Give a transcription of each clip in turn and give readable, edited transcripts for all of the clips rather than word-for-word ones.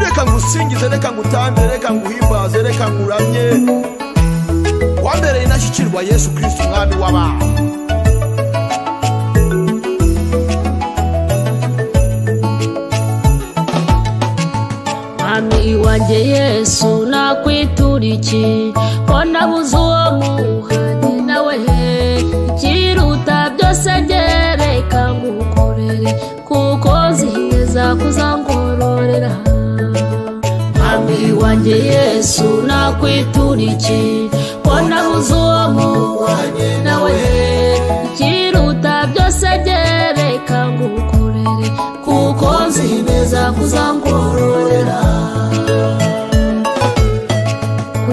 Reka ngusingize, reka ngutambire, reka nguhimbaze, reka nguramye. Wambereye inashyikirwa Yesu Kristo umwami w'abantu. Mwami wanjye Yesu nakwitura iki, ko nabuze uwo muhanye nawe, ikiruta byose reka ngukorere, kuko nzi neza kuzangororera. Mwami wanjye Yesu nakwitura iki, ko nabuze uwo muhanye nawe, ikiruta byose reka ngukorere, kuko nzi neza kuzangororera.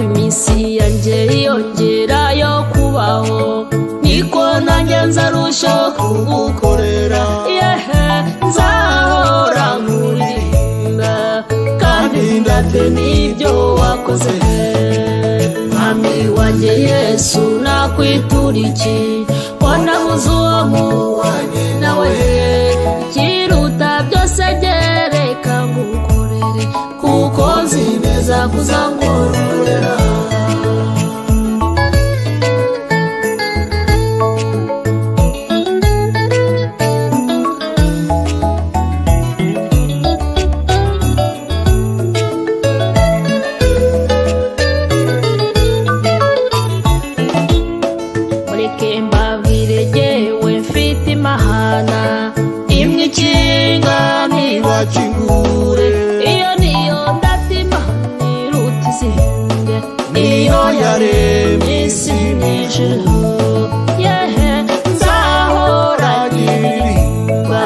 Iminsi yanjye yongera yo kubaho, niko nanjye nzarushaho kugukorera. Nzahora nkuririmba kandi ndate n'ibyo wakoze. Mwami wanjye Yesu nakwitura iki, ko nabuze uwo muhanye nawe, ikiruta byose reka ngukorere, kuko nzi neza kuzangororera. Mureke mbabwire jyewe mfite imahana imwe ikinga ntibakingure, iyo niyo ndatima iruta izindi, niyo yaremye isi n'ijuru. Nzahora nyiririmba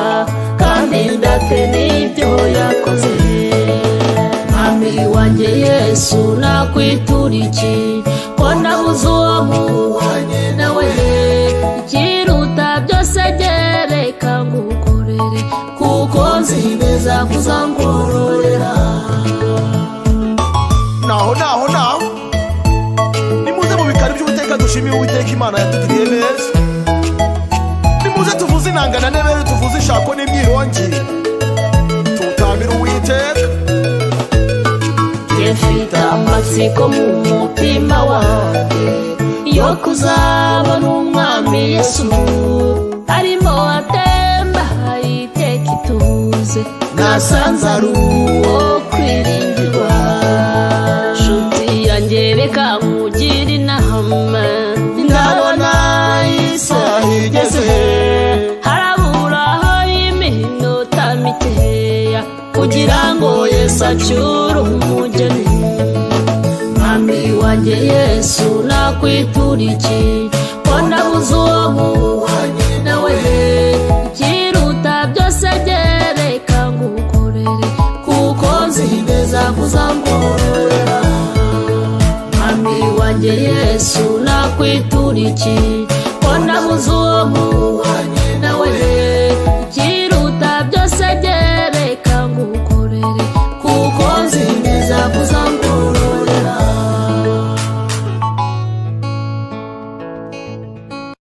kandi ndate n'ibyo yakoze. Mwami wanjye Yesu nakwitura iki, ko nabuze uwo muhanye nawe, ikiruta byose reka ngukorere, kuko nzi neza kuzangororera. Naho nimuze mu bikari by'Uwiteka dushimiye Uwiteka Imana yatugiriye neza. Nimuze tuvuze inanga na nebere, tuvuze ishako n'imyirongi, tutambira Uwiteka. Mfite amatsiko mu mutima wanjye yo kuzabona umwami Yesu, arimo atemba iteka ituze, nasanze ari uwo kwiringirwa. Nshuti yanjye reka nkugire inama, ndabona isaha igeze, haraburaho iminota mikeya kugira ngo Yesu acyure umugeni. Mwami wanjye Yesu nakwitura iki, ko nabuze uwo muhanye nawe, ikiruta byose reka ngukorere, kuko nzi neza kuzangororera. Mwami wanjye Yesu nakwitura iki, ko nabuze uwo muhanye